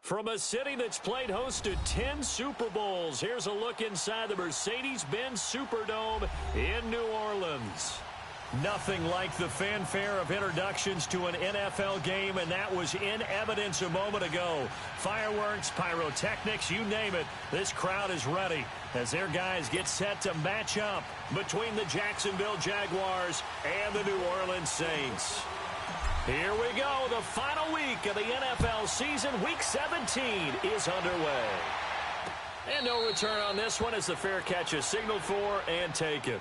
From a city that's played host to 10 Super Bowls, here's a look inside the Mercedes-Benz Superdome in New Orleans. Nothing like the fanfare of introductions to an NFL game, and that was in evidence a moment ago. Fireworks, pyrotechnics, you name it, this crowd is ready as their guys get set to match up between the Jacksonville Jaguars and the New Orleans Saints. Here we go. The final week of the NFL season. Week 17 is underway. And no return on this one as the fair catch is signaled for and taken.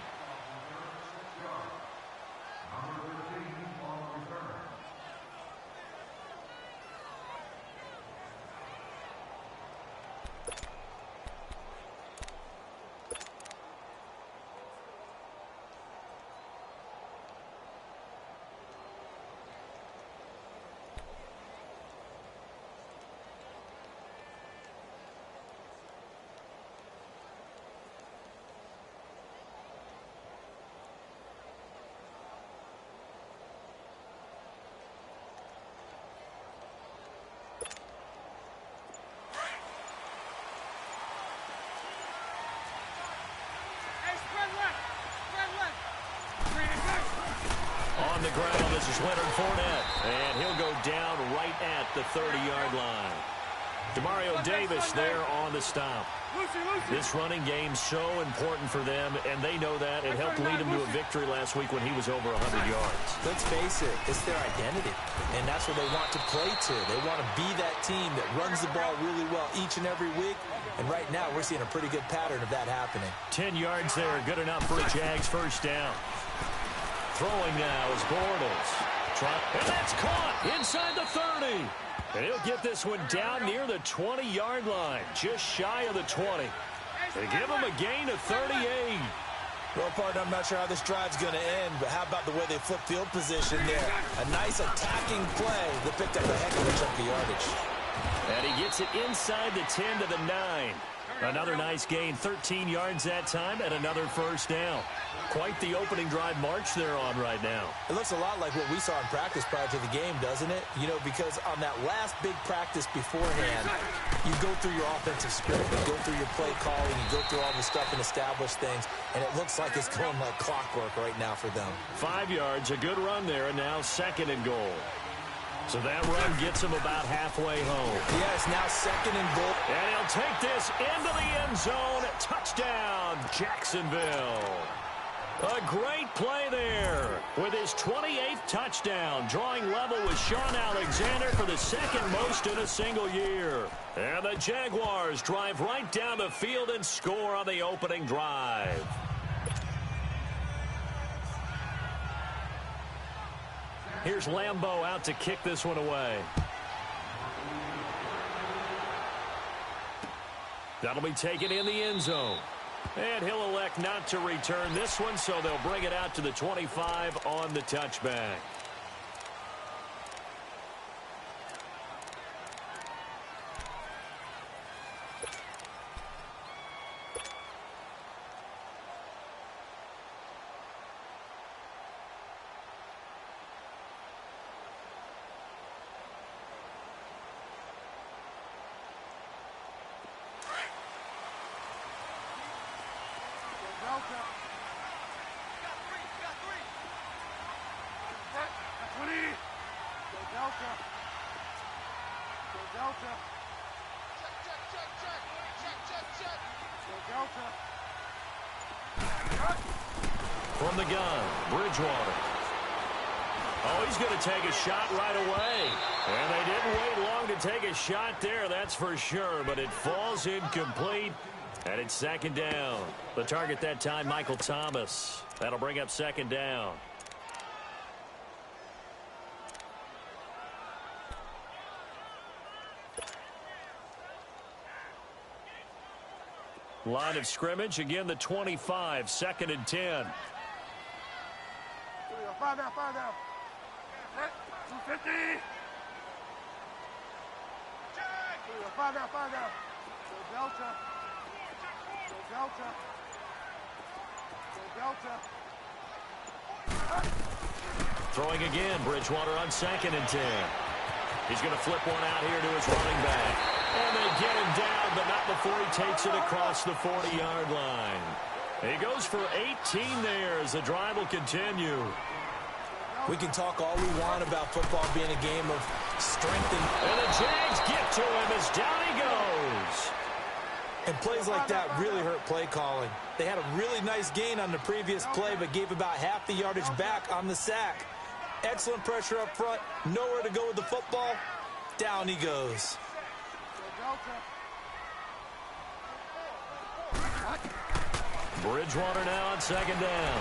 On the ground, this is Leonard Fournette, and he'll go down right at the 30-yard line. Demario Davis there on the stop. This running game's so important for them, and they know that. It helped lead them to a victory last week when he was over 100 yards. Let's face it, it's their identity, and that's what they want to play to. They want to be that team that runs the ball really well each and every week, and right now we're seeing a pretty good pattern of that happening. 10 yards there, good enough for a Jags first down. Throwing now is Bortles. And that's caught inside the 30. And he'll get this one down near the 20-yard line, just shy of the 20. They give him a gain of 38. Well, partner, I'm not sure how this drive's going to end, but how about the way they flip field position there? A nice attacking play that picked up a heck of a chunk of yardage. And he gets it inside the 10 to the 9. Another nice gain, 13 yards that time, and another first down. Quite the opening drive march they're on right now. It looks a lot like what we saw in practice prior to the game, doesn't it? You know, because on that last big practice beforehand, you go through your offensive script, you go through your play calling, you go through all the stuff and establish things, and it looks like it's going like clockwork right now for them. 5 yards, a good run there, and now second and goal. So that run gets him about halfway home. Yeah, it's now second and goal. And he'll take this into the end zone. Touchdown, Jacksonville. A great play there with his 28th touchdown, drawing level with Sean Alexander for the second most in a single year. And the Jaguars drive right down the field and score on the opening drive. Here's Lambeau out to kick this one away. That'll be taken in the end zone. And he'll elect not to return this one, so they'll bring it out to the 25 on the touchback. From the gun, Bridgewater. Oh, he's going to take a shot right away. And they didn't wait long to take a shot there, that's for sure. But it falls incomplete, and it's second down. The target that time, Michael Thomas. That'll bring up second down. Line of scrimmage, again the 25, second and 10. 5 down. 250. 5 down. Go Delta. Throwing again, Bridgewater on second and 10. He's going to flip one out here to his running back. And they get him down, but not before he takes it across the 40-yard line. He goes for 18 there as the drive will continue. We can talk all we want about football being a game of strength. And the Jags get to him as down he goes. And plays like that really hurt play calling. They had a really nice gain on the previous play, but gave about half the yardage back on the sack. Excellent pressure up front. Nowhere to go with the football. Down he goes. Bridgewater now on second down.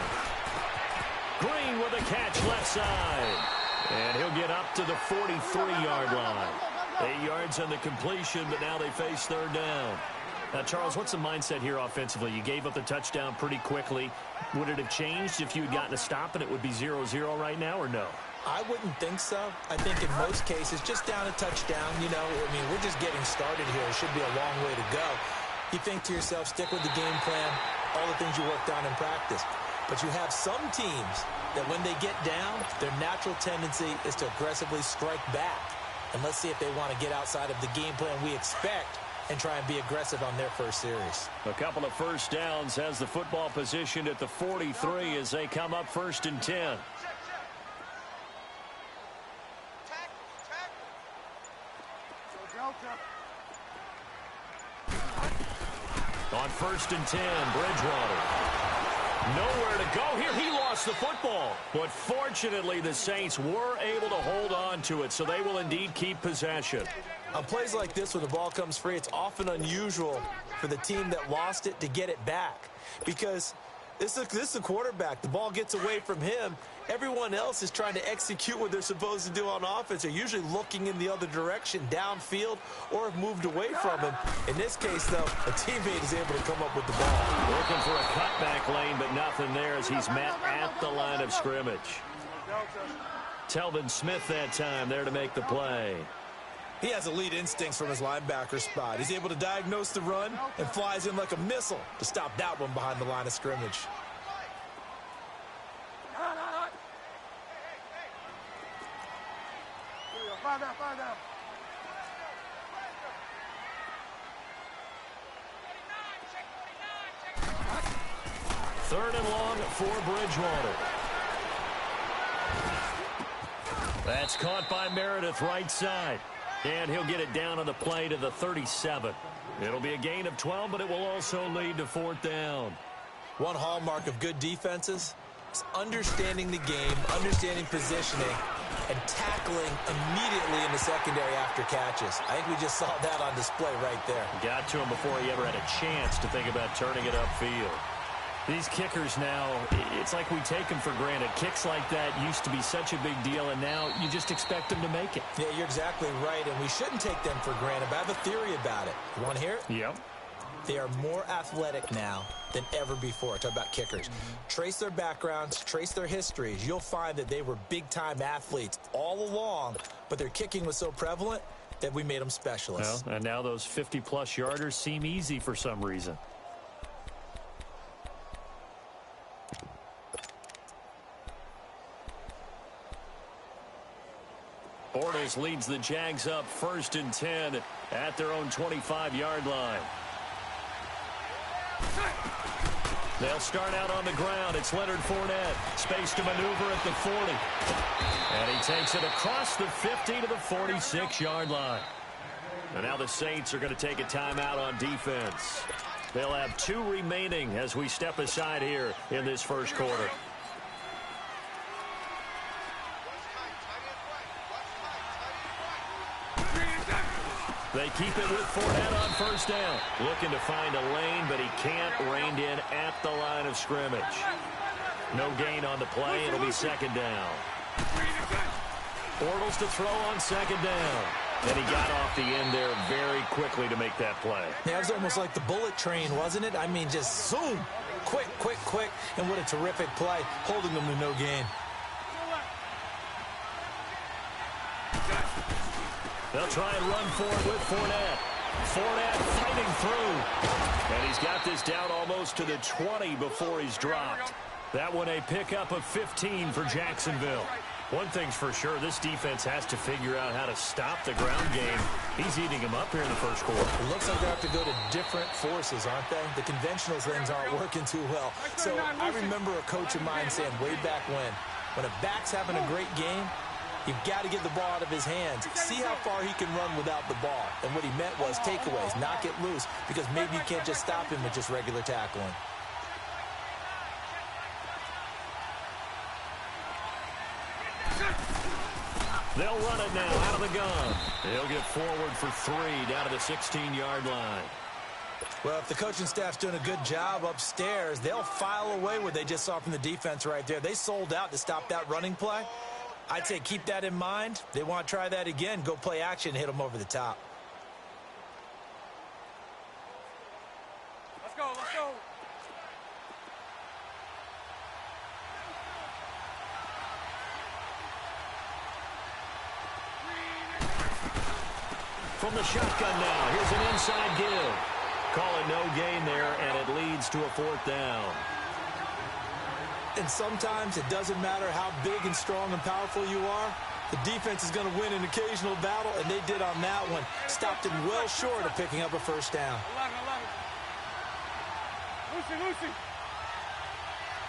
Green with a catch left side. And he'll get up to the 43-yard line. 8 yards on the completion, but now they face third down. Now, Charles, what's the mindset here offensively? You gave up the touchdown pretty quickly. Would it have changed if you had gotten a stop and it would be 0-0 right now, or no? I wouldn't think so. I think in most cases, just down a touchdown, you know, I mean, we're just getting started here. It should be a long way to go. You think to yourself, stick with the game plan, all the things you worked on in practice. But you have some teams that when they get down, their natural tendency is to aggressively strike back. And let's see if they want to get outside of the game plan we expect and try and be aggressive on their first series. A couple of first downs has the football positioned at the 43 as they come up 1st and 10. On 1st and 10, Bridgewater. Nowhere to go here. He lost the football. But fortunately, the Saints were able to hold on to it, so they will indeed keep possession. On plays like this, when the ball comes free, it's often unusual for the team that lost it to get it back. Because this is a quarterback. The ball gets away from him. Everyone else is trying to execute what they're supposed to do on offense. They're usually looking in the other direction, downfield, or have moved away from him. In this case, though, a teammate is able to come up with the ball. Looking for a cutback lane, but nothing there as he's met at the line of scrimmage. Telvin Smith that time there to make the play. He has elite instincts from his linebacker spot. He's able to diagnose the run and flies in like a missile to stop that one behind the line of scrimmage. Third and long for Bridgewater. That's caught by Meredith right side. And he'll get it down on the play to the 37. It'll be a gain of 12, but it will also lead to 4th down. One hallmark of good defenses is understanding the game, understanding positioning, and tackling immediately in the secondary after catches. I think we just saw that on display right there. Got to him before he ever had a chance to think about turning it upfield. These kickers now, it's like we take them for granted. Kicks like that used to be such a big deal, and now you just expect them to make it. Yeah, you're exactly right, and we shouldn't take them for granted, but I have a theory about it. You want to hear it? Yep. They are more athletic now than ever before. Talk about kickers. Trace their backgrounds, trace their histories. You'll find that they were big-time athletes all along, but their kicking was so prevalent that we made them specialists. Well, and now those 50-plus yarders seem easy for some reason. Bortles leads the Jags up 1st and 10 at their own 25-yard line. They'll start out on the ground. It's Leonard Fournette. Space to maneuver at the 40. And he takes it across the 50 to the 46-yard line. And now the Saints are going to take a timeout on defense. They'll have 2 remaining as we step aside here in this first quarter. They keep it with Fournette on 1st down. Looking to find a lane, but he can't. Reined in at the line of scrimmage. No gain on the play. It'll be 2nd down. Bortles to throw on 2nd down. And he got off the end there very quickly to make that play. Yeah, it was almost like the bullet train, wasn't it? I mean, just zoom. Quick, quick, quick. And what a terrific play, holding them to no gain. They'll try and run for it with Fournette. Fournette fighting through. And he's got this down almost to the 20 before he's dropped. That one a pickup of 15 for Jacksonville. One thing's for sure, this defense has to figure out how to stop the ground game. He's eating them up here in the first quarter. It looks like they have to go to different forces, aren't they? The conventional things aren't working too well. So I remember a coach of mine saying way back when a back's having a great game, you've got to get the ball out of his hands. See how far he can run without the ball. And what he meant was takeaways, knock it loose, because maybe you can't just stop him with just regular tackling. They'll run it now out of the gun. He'll get forward for 3 down to the 16-yard line. Well, if the coaching staff's doing a good job upstairs, they'll file away what they just saw from the defense right there. They sold out to stop that running play. I'd say keep that in mind. They want to try that again. Go play action, hit them over the top. Let's go, let's go. From the shotgun now, here's an inside give. Calling no gain there, and it leads to a 4th down. And sometimes it doesn't matter how big and strong and powerful you are. The defense is going to win an occasional battle, and they did on that one. Stopped him well short of picking up a first down. 11. Lucy.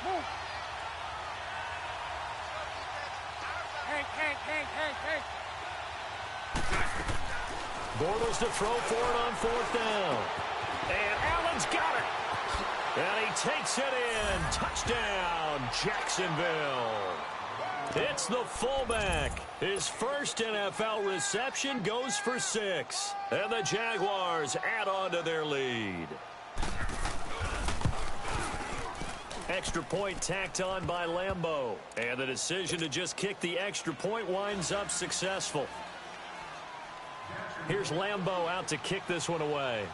Move. Hank. Bortles to throw for it on 4th down. And Allen's got it. And he takes it in. Touchdown, Jacksonville. It's the fullback. His first NFL reception goes for 6. And the Jaguars add on to their lead. Extra point tacked on by Lambeau. And the decision to just kick the extra point winds up successful. Here's Lambeau out to kick this one away.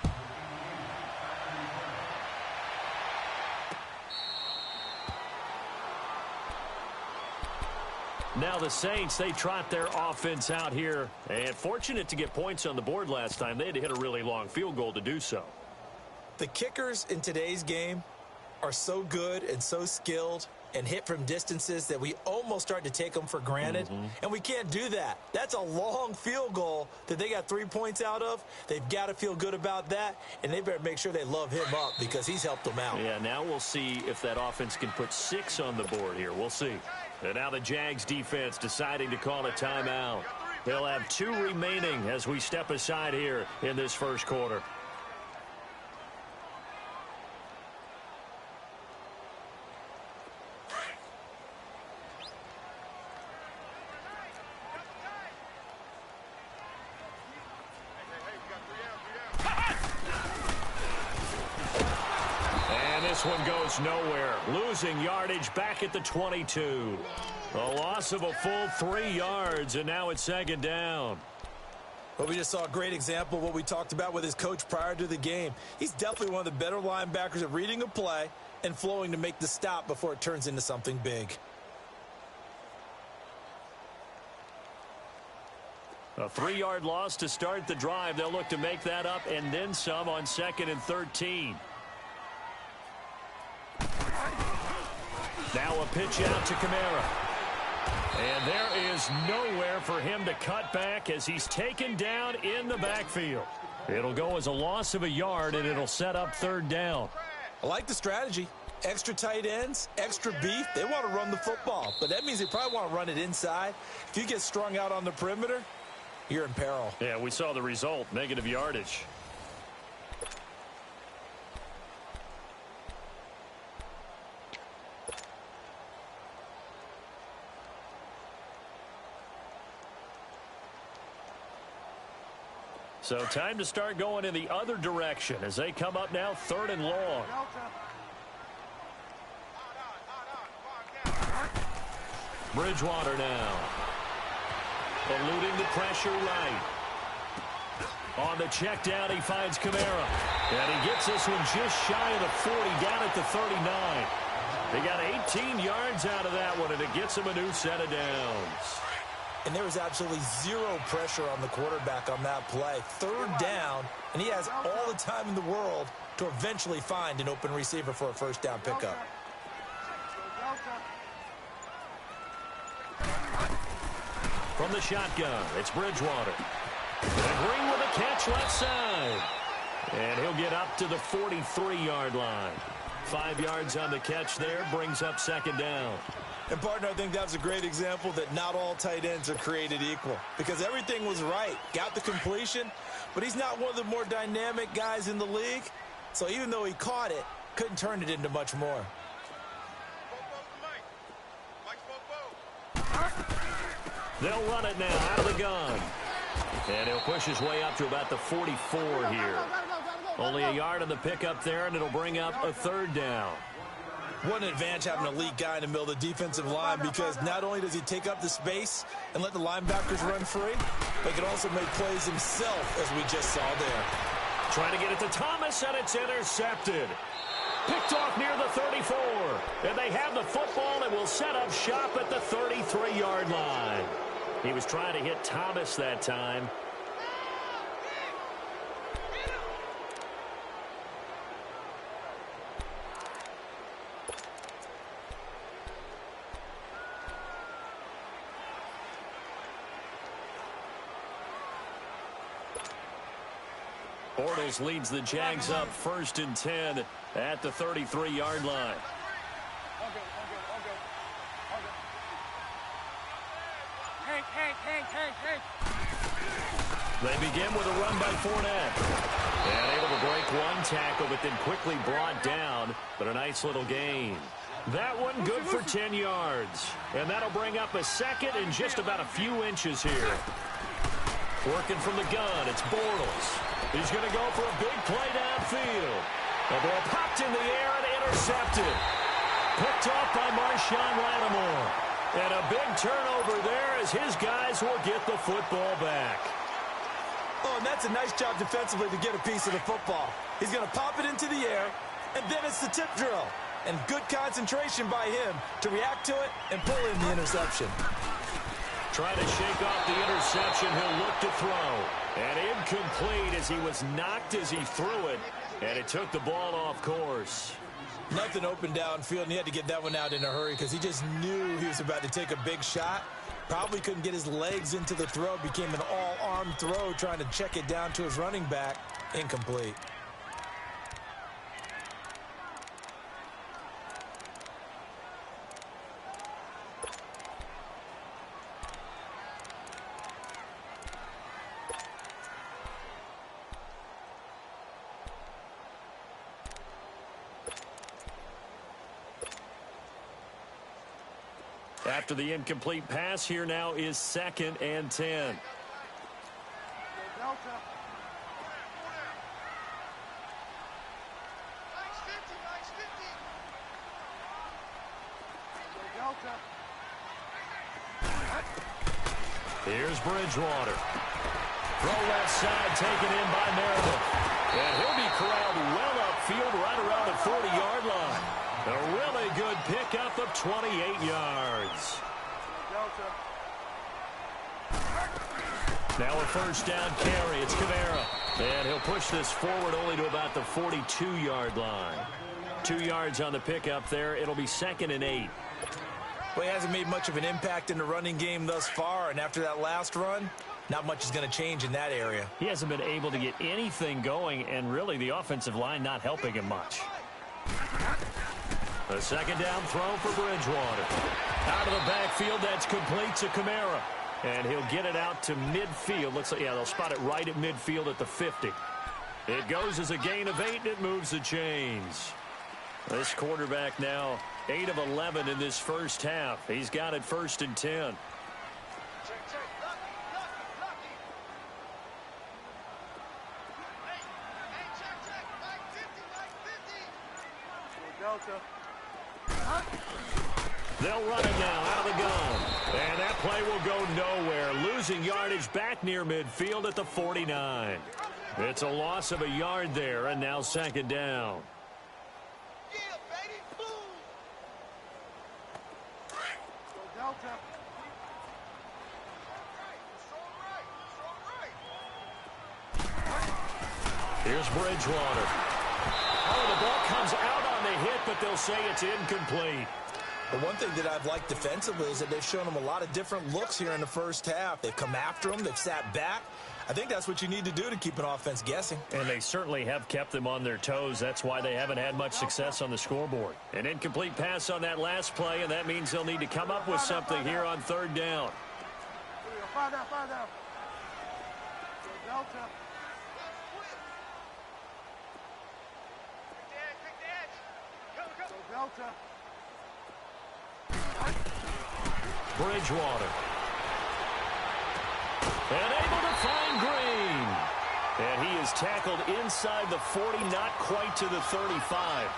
Now the Saints, they trot their offense out here. And fortunate to get points on the board last time. They had to hit a really long field goal to do so. The kickers in today's game are so good and so skilled and hit from distances that we almost start to take them for granted. And we can't do that. That's a long field goal that they got 3 points out of. They've got to feel good about that, and they better make sure they love him up because he's helped them out. Yeah, now we'll see if that offense can put 6 on the board here. We'll see. And now the Jags defense deciding to call a timeout. They'll have 2 remaining as we step aside here in this first quarter. This one goes nowhere. Losing yardage back at the 22. A loss of a full 3 yards, and now it's 2nd down. Well, we just saw a great example of what we talked about with his coach prior to the game. He's definitely one of the better linebackers at reading a play and flowing to make the stop before it turns into something big. A 3-yard loss to start the drive. They'll look to make that up and then some on 2nd and 13. Now a pitch out to Kamara. And there is nowhere for him to cut back as he's taken down in the backfield. It'll go as a loss of a yard, and it'll set up 3rd down. I like the strategy. Extra tight ends, extra beef. They want to run the football, but that means they probably want to run it inside. If you get strung out on the perimeter, you're in peril. Yeah, we saw the result, negative yardage. So time to start going in the other direction as they come up now 3rd and long. Bridgewater now. Eluding the pressure right. On the check down, he finds Kamara. And he gets this one just shy of the 40 down at the 39. They got 18 yards out of that one, and it gets him a new set of downs. And there was absolutely zero pressure on the quarterback on that play. 3rd down, and he has all the time in the world to eventually find an open receiver for a first down pickup. From the shotgun, it's Bridgewater. And Green with a catch left side. And he'll get up to the 43-yard line. 5 yards on the catch there, brings up second down. And, partner, I think that's a great example that not all tight ends are created equal. Because everything was right. Got the completion, but he's not one of the more dynamic guys in the league. So even though he caught it, couldn't turn it into much more. They'll run it now out of the gun. And he'll push his way up to about the 44 here. Only a yard on the pickup there, and it'll bring up a third down. What an advantage having an elite guy in the middle of the defensive line, because not only does he take up the space and let the linebackers run free, but he can also make plays himself, as we just saw there. Trying to get it to Thomas, and it's intercepted. Picked off near the 34. And they have the football and will set up shop at the 33-yard line. He was trying to hit Thomas that time. Bortles leads the Jags up 1st and 10 at the 33-yard line. They begin with a run by Fournette. And able to break one tackle, but then quickly brought down. But a nice little gain. That one good for 10 yards. And that'll bring up a second and just about a few inches here. Working from the gun, it's Bortles. He's going to go for a big play downfield. The ball popped in the air and intercepted. Picked off by Marshawn Lattimore. And a big turnover there as his guys will get the football back. Oh, and that's a nice job defensively to get a piece of the football. He's going to pop it into the air, and then it's the tip drill. And good concentration by him to react to it and pull in the interception. Trying to shake off the interception, he'll look to throw. And incomplete as he was knocked as he threw it. And it took the ball off course. Nothing open downfield, and he had to get that one out in a hurry because he just knew he was about to take a big shot. Probably couldn't get his legs into the throw. Became an all-arm throw trying to check it down to his running back. Incomplete. After the incomplete pass, here now is 2nd and 10. Here's Bridgewater. Throw left side taken in by Meredith. And he'll be corralled well upfield right around the 40-yard line. A really good pickup of 28 yards. Now a first down carry. It's Kamara. And he'll push this forward only to about the 42-yard line. 2 yards on the pickup there. It'll be 2nd and 8. Well, he hasn't made much of an impact in the running game thus far, and after that last run, not much is going to change in that area. He hasn't been able to get anything going, and really the offensive line not helping him much. A second down throw for Bridgewater. Out of the backfield, that's complete to Kamara. And he'll get it out to midfield. Looks like, yeah, they'll spot it right at midfield at the 50. It goes as a gain of 8, and it moves the chains. This quarterback now 8 of 11 in this first half. He's got it 1st and 10. They'll run it now out of the gun. And that play will go nowhere. Losing yardage back near midfield at the 49. It's a loss of a yard there, and now 2nd down. Here's Bridgewater. Oh, the ball comes out on the hit, but they'll say it's incomplete. The one thing that I've liked defensively is that they've shown them a lot of different looks here in the first half. They've come after them. They've sat back. I think that's what you need to do to keep an offense guessing. And they certainly have kept them on their toes. That's why they haven't had much success on the scoreboard. An incomplete pass on that last play, and that means they'll need to come up with something here on third down. Find out. Delta. Delta. Bridgewater. And able to find Green. And he is tackled inside the 40, not quite to the 35.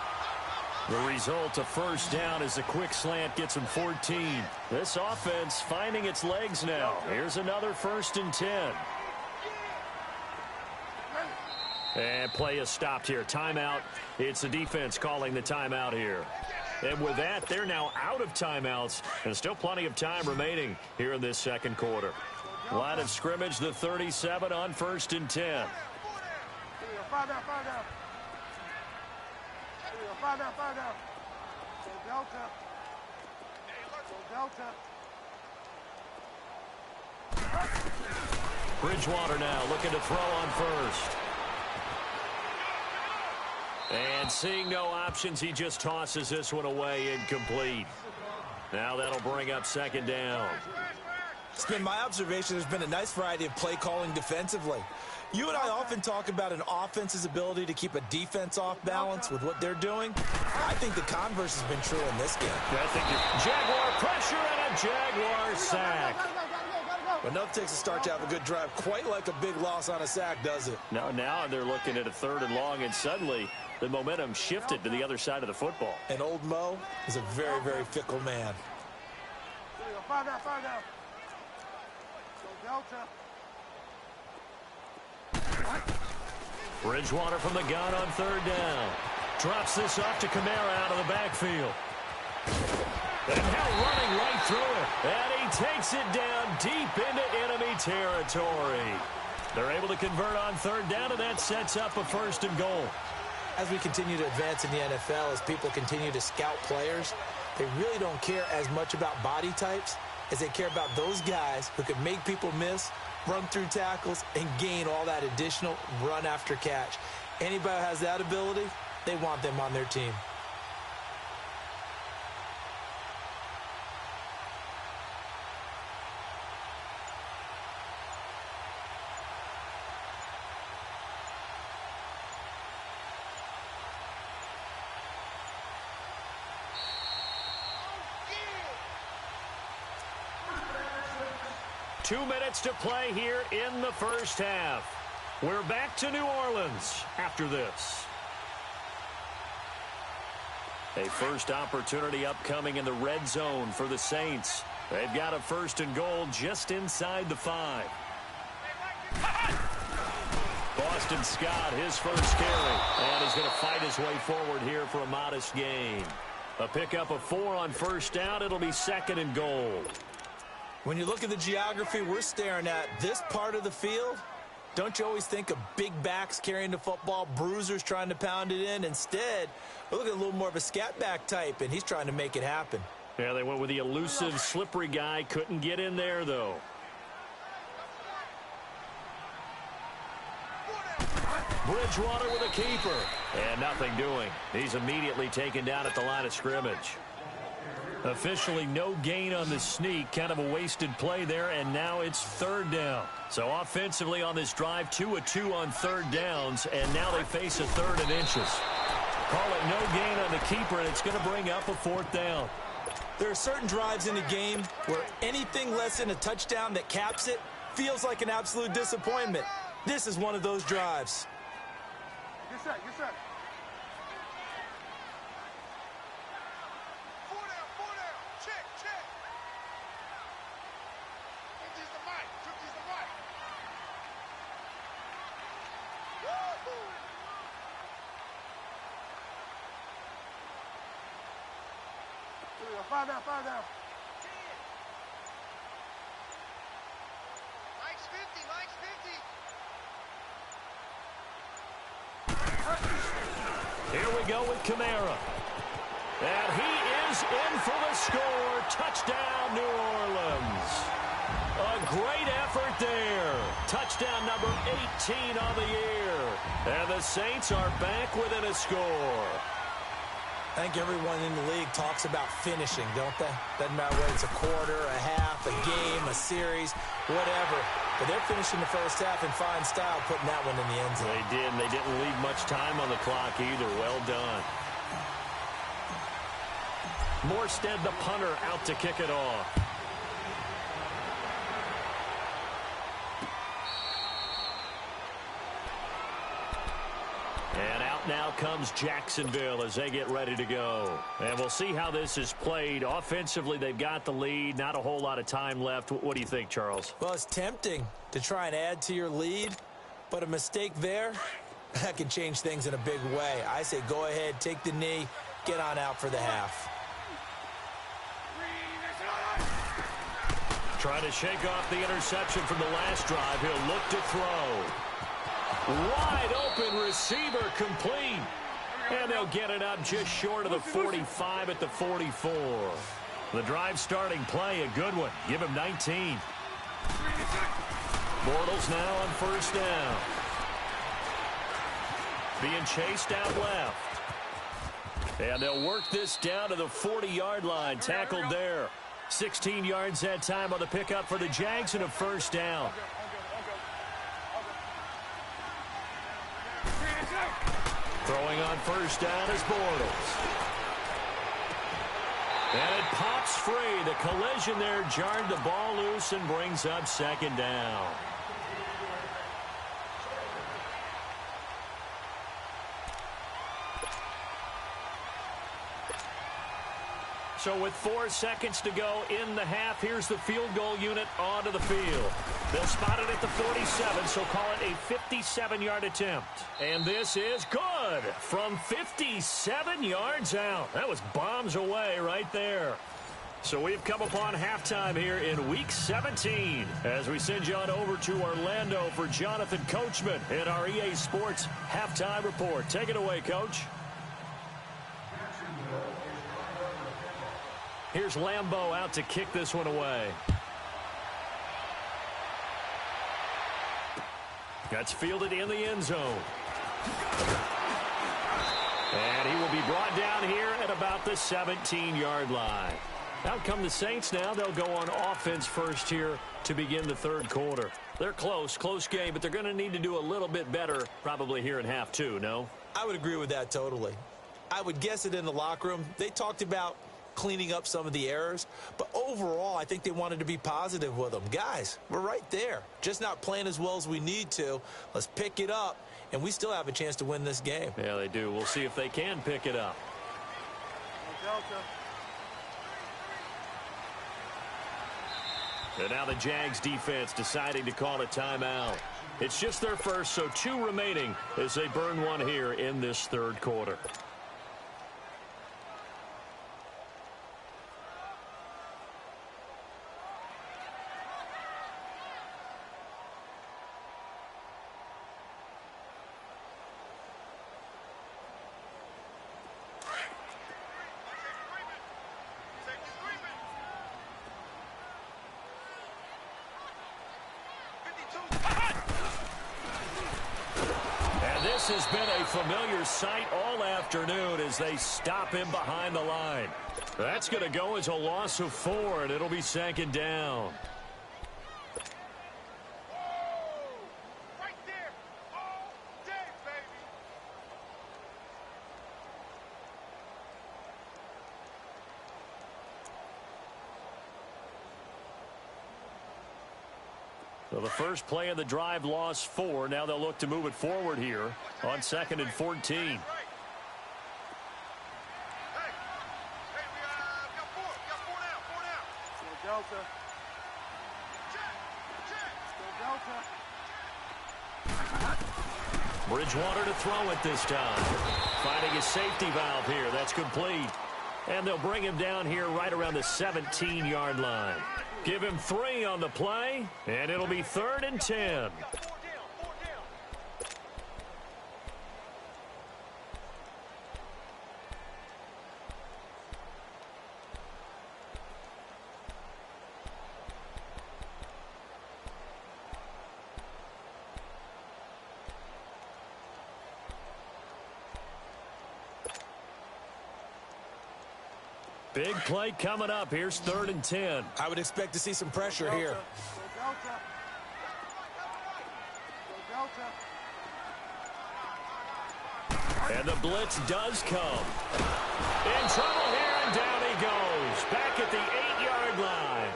The result, a first down as a quick slant gets him 14. This offense finding its legs now. Here's another 1st and 10. And play is stopped here. Timeout. It's the defense calling the timeout here. And with that, they're now out of timeouts. And still plenty of time remaining here in this second quarter. Line of scrimmage, the 37 on 1st and 10. Find out. Delta. Bridgewater now looking to throw on first. And seeing no options, he just tosses this one away incomplete. Now that'll bring up 2nd down. It's been my observation there's been a nice variety of play calling defensively. You and I often talk about an offense's ability to keep a defense off balance with what they're doing. I think the converse has been true in this game. I think Jaguar pressure and a Jaguar sack. But nothing takes a start to have a good drive quite like a big loss on a sack, does it? Now they're looking at a 3rd and long, and suddenly the momentum shifted to the other side of the football. And old Mo is a very, very fickle man. Find out. Delta. Bridgewater from the gun on 3rd down. Drops this off to Kamara out of the backfield. And now running right through it. And he takes it down deep into enemy territory. They're able to convert on 3rd down, and that sets up a 1st and goal. As we continue to advance in the NFL, as people continue to scout players, they really don't care as much about body types as they care about those guys who can make people miss, run through tackles, and gain all that additional run after catch. Anybody who has that ability, they want them on their team. Two minutes to play here in the first half. We're back to New Orleans after this. A first opportunity upcoming in the red zone for the Saints. They've got a 1st and goal just inside the 5. Boston Scott, his first carry. And he's going to fight his way forward here for a modest gain. A pickup of 4 on 1st down. It'll be 2nd and goal. When you look at the geography we're staring at, this part of the field, don't you always think of big backs carrying the football, bruisers trying to pound it in? Instead, we're looking at a little more of a scat back type, and he's trying to make it happen. Yeah, they went with the elusive, slippery guy. Couldn't get in there, though. Bridgewater with a keeper. And nothing doing. He's immediately taken down at the line of scrimmage. Officially no gain on the sneak. Kind of a wasted play there, and now it's 3rd down. So offensively on this drive, 2 of 2 on 3rd downs, and now they face a 3rd and inches. Call it no gain on the keeper, and it's going to bring up a 4th down. There are certain drives in the game where anything less than a touchdown that caps it feels like an absolute disappointment. This is one of those drives. Yes, sir. Find out. Mike's 50. Here we go with Kamara. And he is goes in for the score. Touchdown, New Orleans. A great effort there. Touchdown number 18 on the year. And the Saints are back within a score. I think everyone in the league talks about finishing, don't they? Doesn't matter whether it's a quarter, a half, a game, a series, whatever. But they're finishing the first half in fine style, putting that one in the end zone. They did, and they didn't leave much time on the clock either. Well done. Morstead, the punter, out to kick it off. And out now comes Jacksonville as they get ready to go. And we'll see how this is played. Offensively, they've got the lead. Not a whole lot of time left. What do you think, Charles? Well, it's tempting to try and add to your lead, but a mistake there, that can change things in a big way. I say go ahead, take the knee, get on out for the half. Trying to shake off the interception from the last drive. He'll look to throw. Wide open receiver, complete. And they'll get it up just short of the 45 at the 44. The drive starting play, a good one. Give him 19. Bortles now on first down. Being chased out left. And they'll work this down to the 40-yard line. Tackled there. 16 yards that time on the pickup for the Jags and a first down. Throwing on first down is Bortles. And it pops free. The collision there jarred the ball loose and brings up second down. So with 4 seconds to go in the half, here's the field goal unit onto the field. They'll spot it at the 47, so call it a 57-yard attempt. And this is good from 57 yards out. That was bombs away right there. So we've come upon halftime here in Week 17 as we send you on over to Orlando for Jonathan Coachman in our EA Sports Halftime Report. Take it away, Coach. Here's Lambeau out to kick this one away. That's fielded in the end zone. And he will be brought down here at about the 17-yard line. Out come the Saints now. They'll go on offense first here to begin the third quarter. They're close game, but they're going to need to do a little bit better probably here in half two, no? I would agree with that totally. I would guess it in the locker room. They talked about cleaning up some of the errors, but overall I think they wanted to be positive with them. Guys, we're right there, just not playing as well as we need to. Let's pick it up, and we still have a chance to win this game. Yeah, they do. We'll see if they can pick it up. And now the Jags defense deciding to call a timeout. It's just their first, so 2 remaining as they burn one here in this third quarter. This has been a familiar sight all afternoon as they stop him behind the line. That's going to go as a loss of 4, and it'll be second down. Right there. All day, baby. So the first play of the drive lost 4. Now they'll look to move it forward here on 2nd and 14. Hey, we got 4 now. Still Delta. Still Delta. Bridgewater to throw it this time. Finding a safety valve here. That's complete. And they'll bring him down here right around the 17-yard line. Give him 3 on the play, and it'll be 3rd and 10. Big play coming up. Here's 3rd and 10. I would expect to see some pressure here. And the blitz does come. In trouble here, and down he goes. Back at the 8-yard line.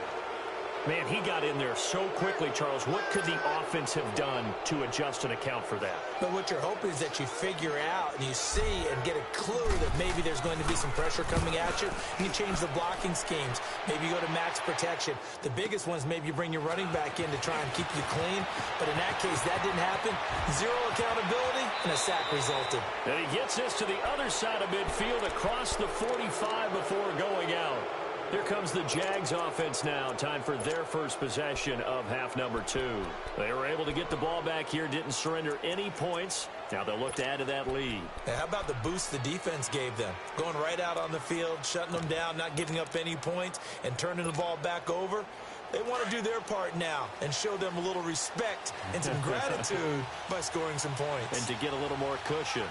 Man, he got in there so quickly, Charles. What could the offense have done to adjust and account for that? But what you're hoping is that you figure out and you see and get a clue that maybe there's going to be some pressure coming at you, and you change the blocking schemes. Maybe you go to max protection. The biggest ones, maybe you bring your running back in to try and keep you clean. But in that case, that didn't happen. Zero accountability, and a sack resulted. And he gets this to the other side of midfield across the 45 before going out. Here comes the Jags offense now. Time for their first possession of half number 2. They were able to get the ball back here, didn't surrender any points. Now they'll look to add to that lead. Now, how about the boost the defense gave them? Going right out on the field, shutting them down, not giving up any points, and turning the ball back over. They want to do their part now and show them a little respect and some gratitude by scoring some points. And to get a little more cushion.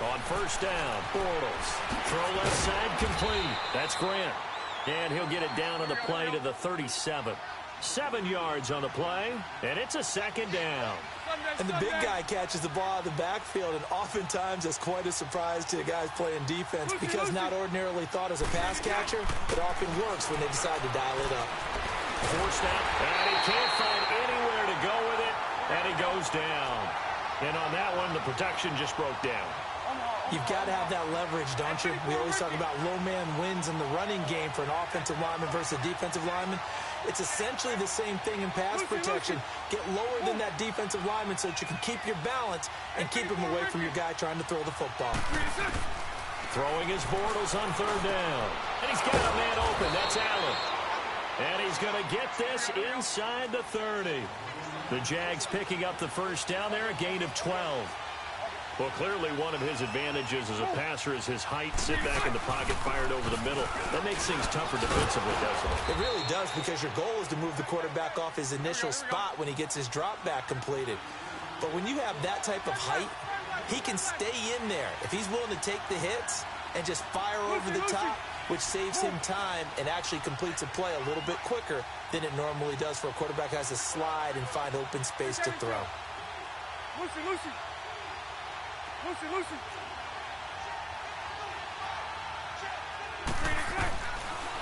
On first down, Bortles. Throw left side complete. That's Grant. And he'll get it down on the play to the 37. 7 yards on the play, and it's a 2nd down. And the big guy catches the ball out of the backfield, and oftentimes that's quite a surprise to the guys playing defense because not ordinarily thought as a pass catcher, it often works when they decide to dial it up. Forced out, and he can't find anywhere to go with it, and he goes down. And on that one, the protection just broke down. You've got to have that leverage, don't you? We always talk about low man wins in the running game for an offensive lineman versus a defensive lineman. It's essentially the same thing in pass protection. Get lower than that defensive lineman so that you can keep your balance and keep him away from your guy trying to throw the football. Throwing his Bortles on 3rd down. And he's got a man open. That's Allen. And he's going to get this inside the 30. The Jags picking up the first down there, a gain of 12. Well, clearly one of his advantages as a passer is his height. Sit back in the pocket, fired over the middle. That makes things tougher defensively, doesn't it? It really does, because your goal is to move the quarterback off his initial spot when he gets his drop back completed. But when you have that type of height, he can stay in there. If he's willing to take the hits and just fire over the top, which saves him time and actually completes a play a little bit quicker than it normally does for a quarterback who has to slide and find open space to throw.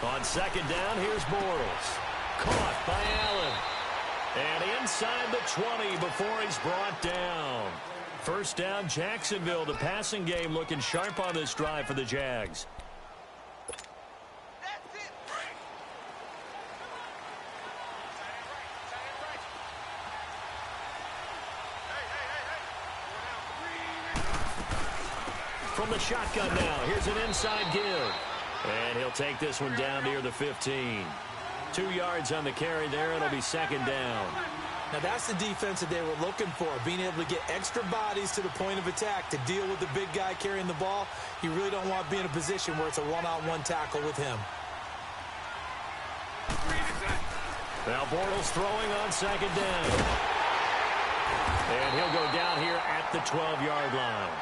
On 2nd down, here's Bortles. Caught by Allen. And inside the 20 before he's brought down. First down, Jacksonville. The passing game looking sharp on this drive for the Jags. From the shotgun now, here's an inside give. And he'll take this one down near the 15. 2 yards on the carry there. It'll be 2nd down. Now that's the defense that they were looking for, being able to get extra bodies to the point of attack to deal with the big guy carrying the ball. You really don't want to be in a position where it's a one-on-one tackle with him. Now Bortles throwing on 2nd down. And he'll go down here at the 12-yard line.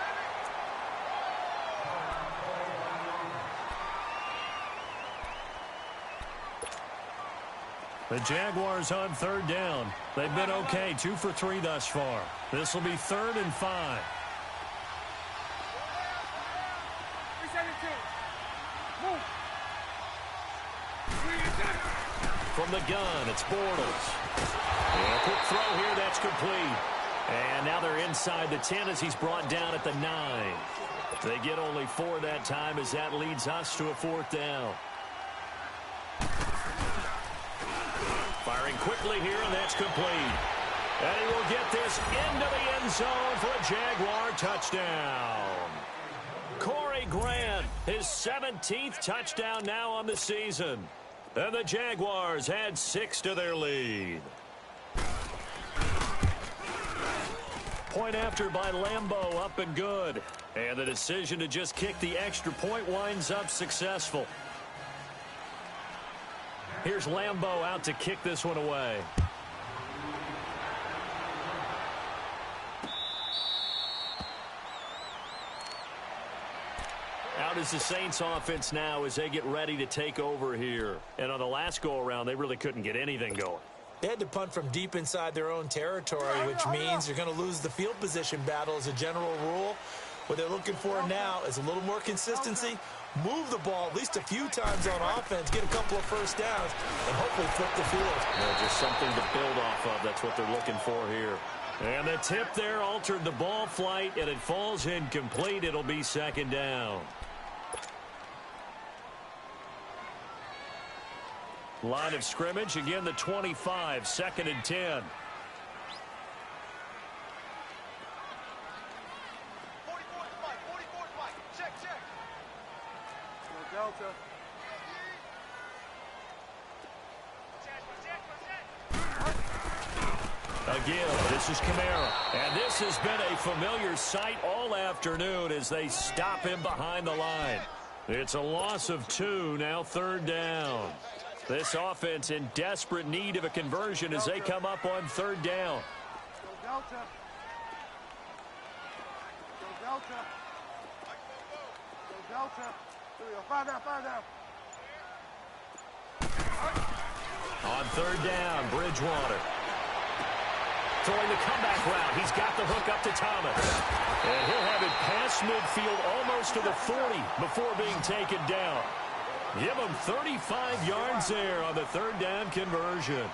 The Jaguars on 3rd down. They've been okay, 2 for 3 thus far. This will be 3rd and 5. From the gun, it's Bortles. And a quick throw here, that's complete. And now they're inside the 10 as he's brought down at the 9. They get only 4 that time as that leads us to a 4th down. Firing quickly here, and that's complete. And he will get this into the end zone for a Jaguar touchdown. Corey Grant, his 17th touchdown now on the season. And the Jaguars add 6 to their lead. Point after by Lambeau, up and good. And the decision to just kick the extra point winds up successful. Here's Lambeau out to kick this one away. start is the Saints offense now as they get ready to take over here. And on the last go-around, they really couldn't get anything going. They had to punt from deep inside their own territory, which means you're going to lose the field position battle as a general rule. What they're looking for now is a little more consistency, move the ball at least a few times on offense, get a couple of first downs, and hopefully flip the field. Just something to build off of. That's what they're looking for here. And the tip there altered the ball flight, and it falls incomplete. It'll be second down. Line of scrimmage, again the 25, second and 10. 44 spike, 44 spike. Check. Delta. Again, this is Kamara. And this has been a familiar sight all afternoon as they stop him behind the line. It's a loss of 2, now third down. This offense in desperate need of a conversion as they come up on third down. Go Delta. Go Delta. Go Delta. Here we go. Fire down. On third down, Bridgewater. Throwing the comeback route. He's got the hook up to Thomas. And he'll have it past midfield almost to the 40 before being taken down. Give him 35 yards there on the third down conversion.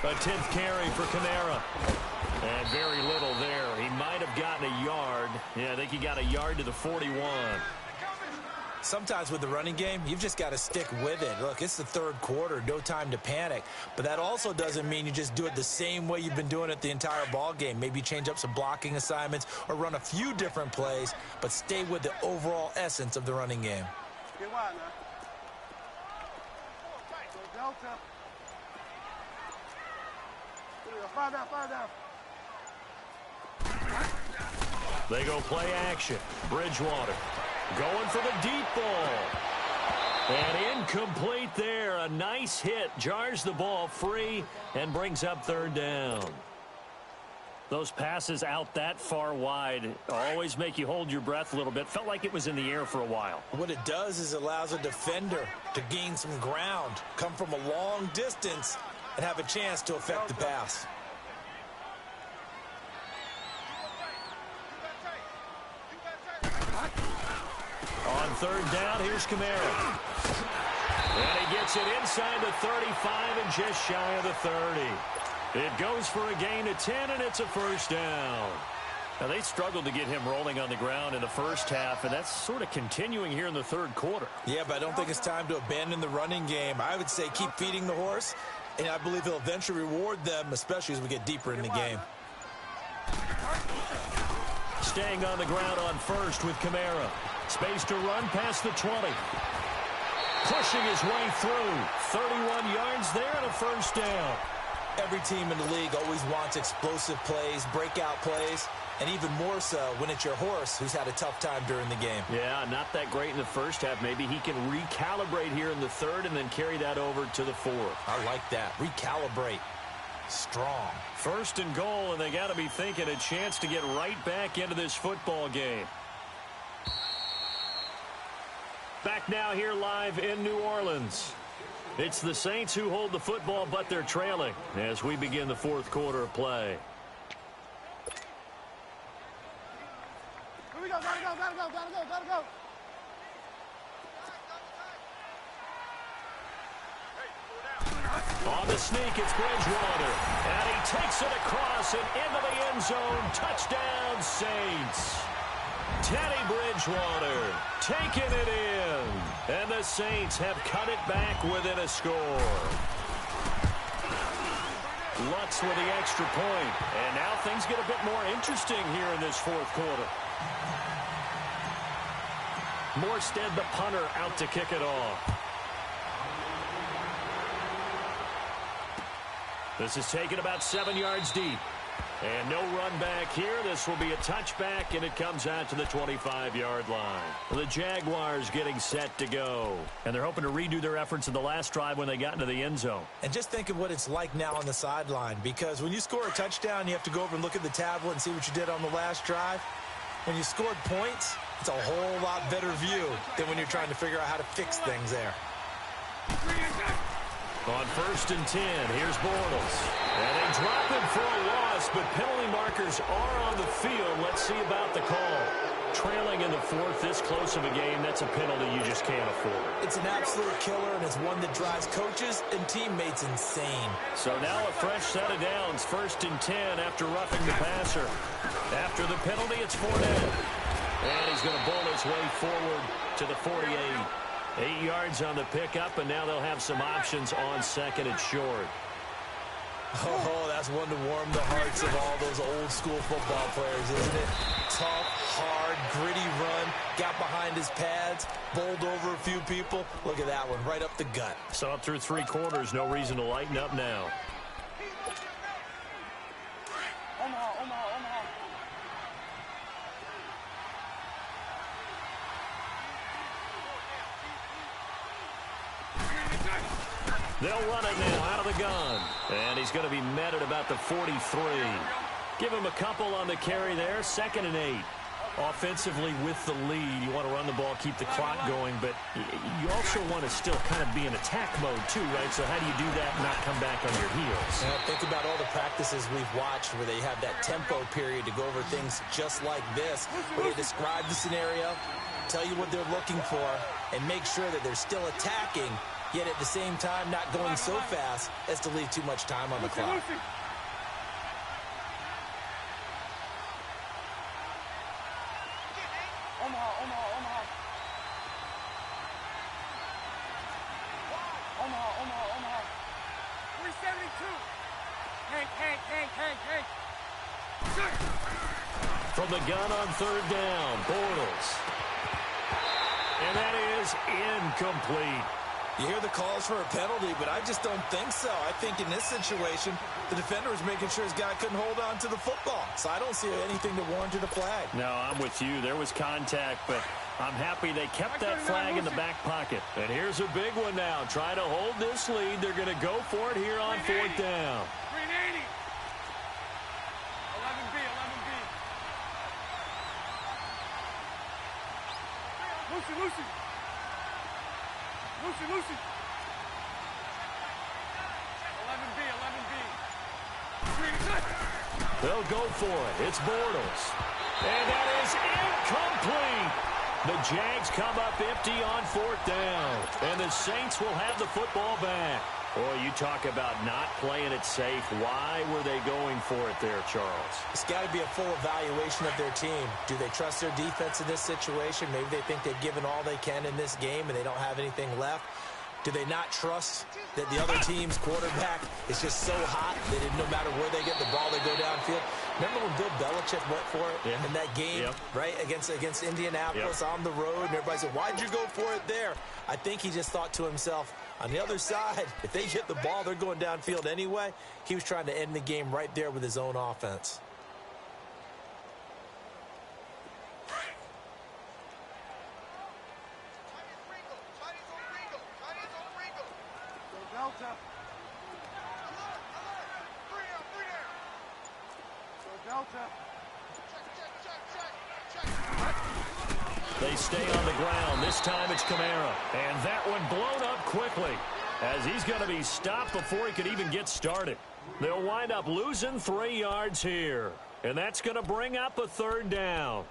A 10th carry for Kamara. And very little there. He might have gotten a yard. Yeah, I think he got a yard to the 41. Sometimes with the running game, you've just got to stick with it. Look, it's the third quarter, no time to panic. But that also doesn't mean you just do it the same way you've been doing it the entire ball game. Maybe change up some blocking assignments or run a few different plays, but stay with the overall essence of the running game. Get wide now. Go Delta. Here we go. Fire down. They go play action. Bridgewater going for the deep ball. And incomplete there. A nice hit. Jars the ball free and brings up third down. Those passes out that far wide always make you hold your breath a little bit. Felt like it was in the air for a while. What it does is it allows a defender to gain some ground, come from a long distance, and have a chance to affect the pass. On third down, here's Kamara. And he gets it inside the 35 and just shy of the 30. It goes for a gain of 10, and it's a first down. Now, they struggled to get him rolling on the ground in the first half, and that's sort of continuing here in the third quarter. Yeah, but I don't think it's time to abandon the running game. I would say keep feeding the horse, and I believe he'll eventually reward them, especially as we get deeper in the game. Staying on the ground on first with Kamara. Space to run past the 20. Pushing his way through. 31 yards there and a first down. Every team in the league always wants explosive plays, breakout plays, and even more so when it's your horse who's had a tough time during the game. Yeah, not that great in the first half. Maybe he can recalibrate here in the third and then carry that over to the fourth. I like that. Recalibrate. Strong. First and goal, and they got to be thinking a chance to get right back into this football game. Back now here live in New Orleans. It's the Saints who hold the football, but they're trailing as we begin the fourth quarter of play. Here we go. Gotta go. On the sneak, it's Bridgewater. And he takes it across and into the end zone. Touchdown, Saints. Teddy Bridgewater taking it in. And the Saints have cut it back within a score. Lutz with the extra point. And now things get a bit more interesting here in this fourth quarter. Morstead, the punter, out to kick it off. This is taken about 7 yards deep. And no run back here. This will be a touchback, and it comes out to the 25-yard line. The Jaguars getting set to go. And they're hoping to redo their efforts in the last drive when they got into the end zone. And just think of what it's like now on the sideline, because when you score a touchdown, you have to go over and look at the tablet and see what you did on the last drive. When you scored points, it's a whole lot better view than when you're trying to figure out how to fix things there. On 1st and 10, here's Bortles. And they drop him for a loss, but penalty markers are on the field. Let's see about the call. Trailing in the 4th, this close of a game, that's a penalty you just can't afford. It's an absolute killer, and it's one that drives coaches and teammates insane. So now a fresh set of downs, 1st and 10 after roughing the passer. After the penalty, it's Fournette. And he's going to bowl his way forward to the 48. 8 yards on the pickup, and now they'll have some options on 2nd and short. Oh, that's one to warm the hearts of all those old-school football players, isn't it? Tough, hard, gritty run, got behind his pads, bowled over a few people. Look at that one, right up the gut. So up through 3 quarters, no reason to lighten up now. They'll run it now out of the gun. And he's going to be met at about the 43. Give him a couple on the carry there. 2nd and 8. Offensively with the lead, you want to run the ball, keep the clock going, but you also want to still kind of be in attack mode too, right? So how do you do that and not come back on your heels? Think about all the practices we've watched where they have that tempo period to go over things just like this, where they describe the scenario, tell you what they're looking for, and make sure that they're still attacking, yet at the same time not going so fast as to leave too much time on the clock. Omaha. 372. Hank. From the gun on 3rd down, Bortles. And that is incomplete. You hear the calls for a penalty, but I just don't think so. I think in this situation, the defender was making sure his guy couldn't hold on to the football. So I don't see anything to warrant a flag. No, I'm with you. There was contact, but I'm happy they kept that flag in the back pocket. And here's a big one now. Trying to hold this lead. They're going to go for it here on 4th down. 380. 11B. Lucy. Lucy. 11B. They'll go for it. It's Bortles. And that is incomplete. The Jags come up empty on 4th down. And the Saints will have the football back. Boy, you talk about not playing it safe. Why were they going for it there, Charles? It's got to be a full evaluation of their team. Do they trust their defense in this situation? Maybe they think they've given all they can in this game and they don't have anything left. Do they not trust that the other team's quarterback is just so hot that no matter where they get the ball, they go downfield? Remember when Bill Belichick went for it in that game, right, against Indianapolis on the road, and everybody said, why'd you go for it there? I think he just thought to himself, on the other side, if they get the ball, they're going downfield anyway. He was trying to end the game right there with his own offense. They stay on the ground. This time it's Kamara. And that one blown up quickly as he's going to be stopped before he could even get started. They'll wind up losing 3 yards here. And that's going to bring up a 3rd down.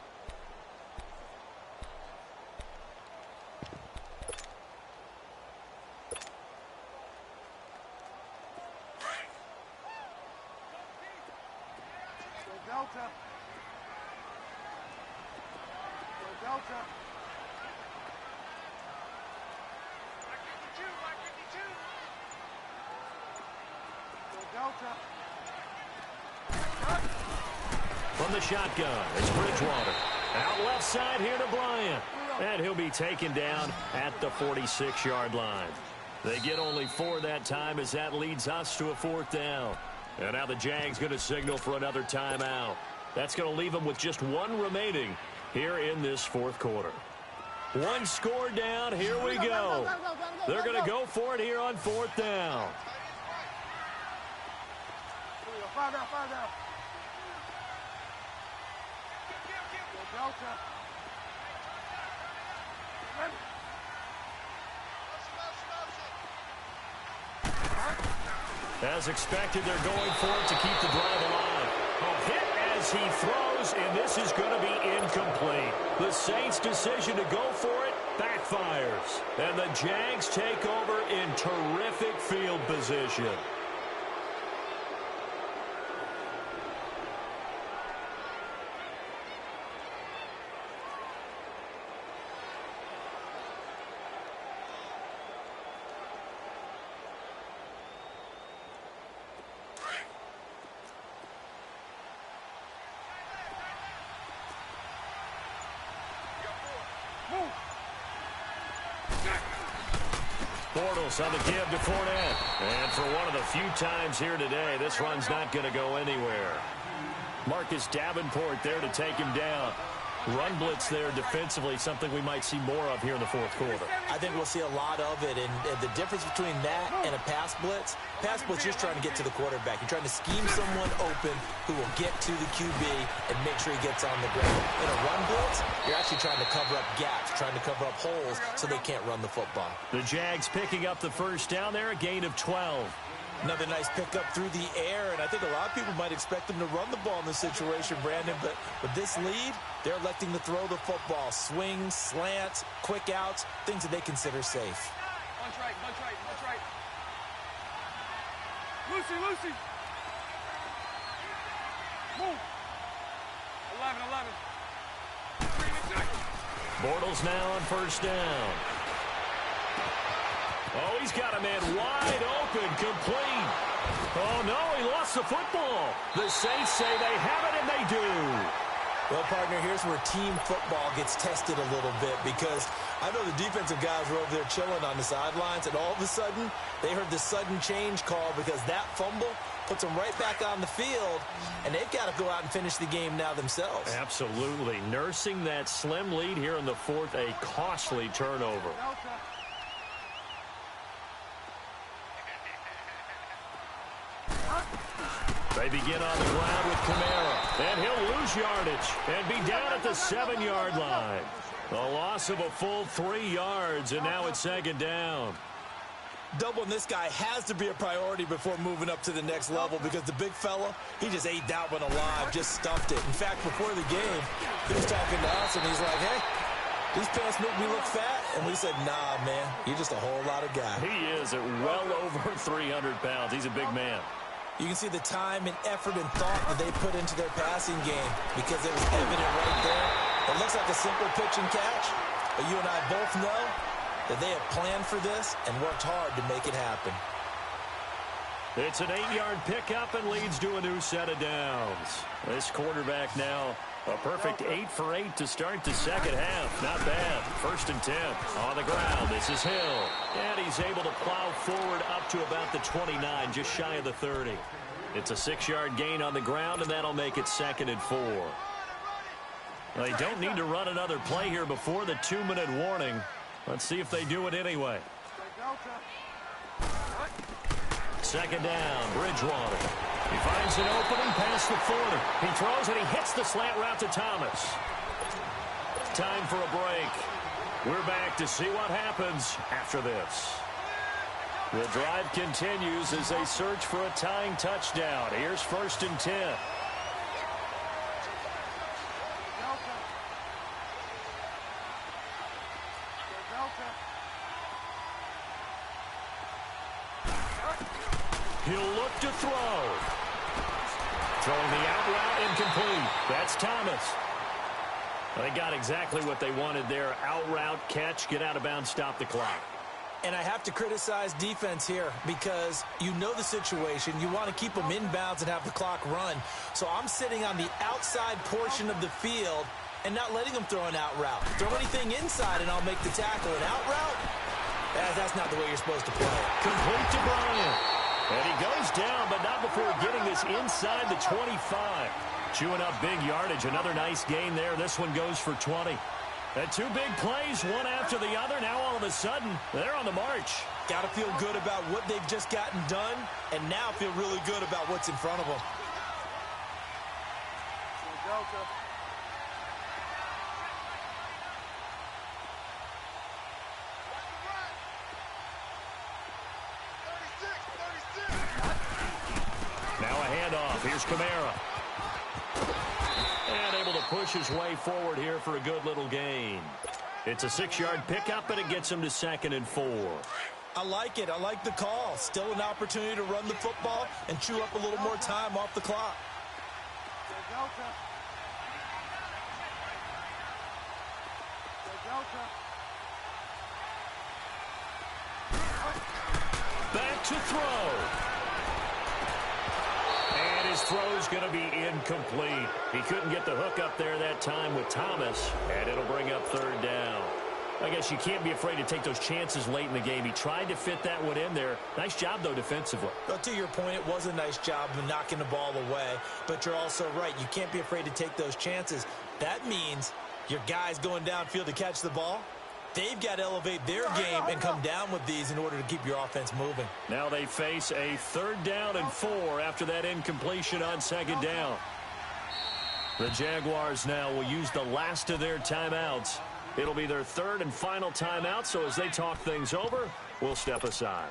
From the shotgun, it's Bridgewater. Out left side here to Bryant. And he'll be taken down at the 46-yard line. They get only 4 that time as that leads us to a 4th down. And now the Jags going to signal for another timeout. That's going to leave them with just one remaining here in this fourth quarter. One score down. Here we go. They're going to go for it here on fourth down. 5 down, 5 down. Delta. As expected, they're going for it to keep the drive alive. A hit as he throws, and this is going to be incomplete. The Saints' decision to go for it backfires. And the Jags take over in terrific field position. Bortles on the give to Fournette. And for one of the few times here today, this run's not going to go anywhere. Marcus Davenport there to take him down. Run blitz there defensively, something we might see more of here in the fourth quarter. I think we'll see a lot of it, and the difference between that and a pass blitz just trying to get to the quarterback. You're trying to scheme someone open who will get to the QB and make sure he gets on the ground. In a run blitz, you're actually trying to cover up gaps, trying to cover up holes so they can't run the football. The Jags picking up the first down there, a gain of 12. Another nice pickup through the air, and I think a lot of people might expect them to run the ball in this situation, Brandon, but with this lead, they're electing to throw the football. Swings, slants, quick outs, things that they consider safe. Bunch right, bunch right, bunch right. Lucy, Lucy. Move. 11, 11. Bortles now on first down. Oh, he's got a man wide open, complete. Oh, no, he lost the football. The Saints say they have it, and they do. Well, partner, here's where team football gets tested a little bit because I know the defensive guys were over there chilling on the sidelines, and all of a sudden, they heard the sudden change call because that fumble puts them right back on the field, and they've got to go out and finish the game now themselves. Absolutely. Nursing that slim lead here in the fourth, a costly turnover. They begin on the ground with Kamara, and he'll lose yardage and be down at the 7-yard line. A loss of a full 3 yards, and now it's second down. Doubling this guy has to be a priority before moving up to the next level because the big fella, he just ate that one alive, just stuffed it. In fact, before the game, he was talking to us, and he's like, hey, these pants make me look fat. And we said, nah, man, you're just a whole lot of guy. He is at well over 300 pounds. He's a big man. You can see the time and effort and thought that they put into their passing game because it was evident right there. It looks like a simple pitch and catch, but you and I both know that they have planned for this and worked hard to make it happen. It's an 8-yard pickup and leads to a new set of downs. This quarterback now a perfect 8 for 8 to start the second half. Not bad. 1st and 10 on the ground. This is Hill. And he's able to plow forward up to about the 29, just shy of the 30. It's a 6-yard gain on the ground, and that'll make it 2nd and 4. Well, they don't need to run another play here before the 2-minute warning. Let's see if they do it anyway. 2nd down, Bridgewater. He finds an opening past the 40. He throws and he hits the slant route to Thomas. Time for a break. We're back to see what happens after this. The drive continues as they search for a tying touchdown. Here's 1st and 10. He'll look to throw. Throwing the out route incomplete. That's Thomas. They got exactly what they wanted there. Out route, catch, get out of bounds, stop the clock. And I have to criticize defense here because you know the situation. You want to keep them inbounds and have the clock run. So I'm sitting on the outside portion of the field and not letting them throw an out route. Throw anything inside and I'll make the tackle. An out route? That's not the way you're supposed to play it. Complete to Bryant. And he goes down, but not before getting this inside the 25. Chewing up big yardage. Another nice gain there. This one goes for 20. And two big plays, one after the other. Now all of a sudden, they're on the march. Got to feel good about what they've just gotten done, and now feel really good about what's in front of them. Delta. Now a handoff. Here's Kamara. And able to push his way forward here for a good little gain. It's a 6-yard pickup, and it gets him to 2nd and 4. I like it. I like the call. Still an opportunity to run the football and chew up a little more time off the clock. Delta. Delta. Back to throw. And his throw's going to be incomplete. He couldn't get the hook up there that time with Thomas, and it'll bring up 3rd down. I guess you can't be afraid to take those chances late in the game. He tried to fit that one in there. Nice job, though, defensively. But to your point, it was a nice job of knocking the ball away. But you're also right. You can't be afraid to take those chances. That means your guys going downfield to catch the ball, they've got to elevate their game and come down with these in order to keep your offense moving. Now they face a 3rd down and 4 after that incompletion on 2nd down. The Jaguars now will use the last of their timeouts. It'll be their 3rd and final timeout, so as they talk things over, we'll step aside.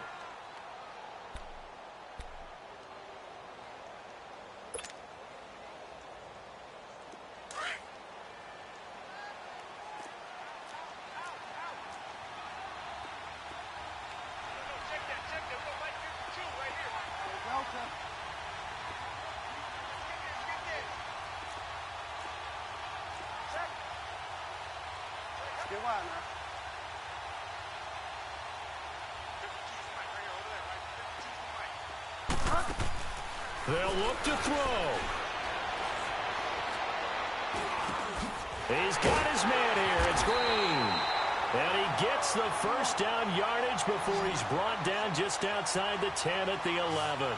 Get wide now. They'll look to throw. He's got his man here. It's Green. And he gets the 1st down yardage before he's brought down just outside the 10 at the 11.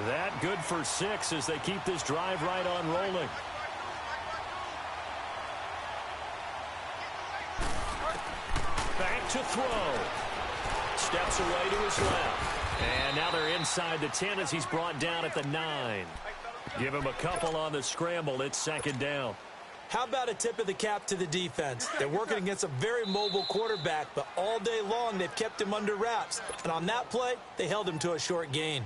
That good for 6 as they keep this drive right on rolling. Back to throw. Steps away to his left. And now they're inside the 10 as he's brought down at the 9. Give him a couple on the scramble. It's 2nd down. How about a tip of the cap to the defense? They're working against a very mobile quarterback, but all day long they've kept him under wraps. And on that play, they held him to a short gain.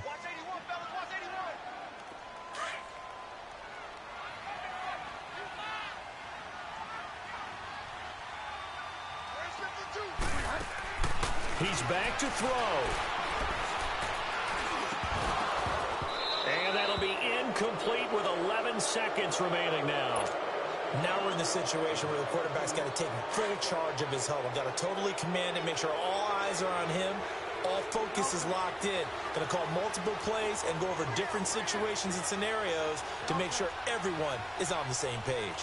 He's back to throw. And that'll be incomplete with 11 seconds remaining now. Now we're in the situation where the quarterback's got to take full charge of his huddle. Got to totally command it, make sure all eyes are on him. All focus is locked in. Going to call multiple plays and go over different situations and scenarios to make sure everyone is on the same page.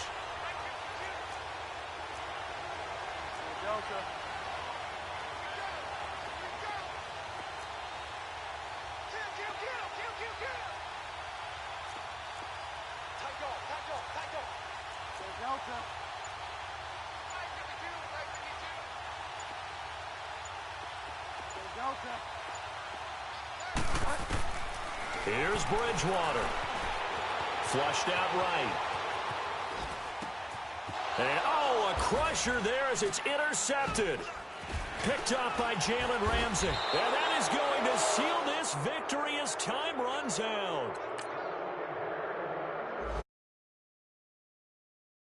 Delta. Delta. Delta. Here's Bridgewater. Flushed out right. And, oh, a crusher there as it's intercepted. Picked up by Jalen Ramsey. And that is going to seal this victory as time runs out.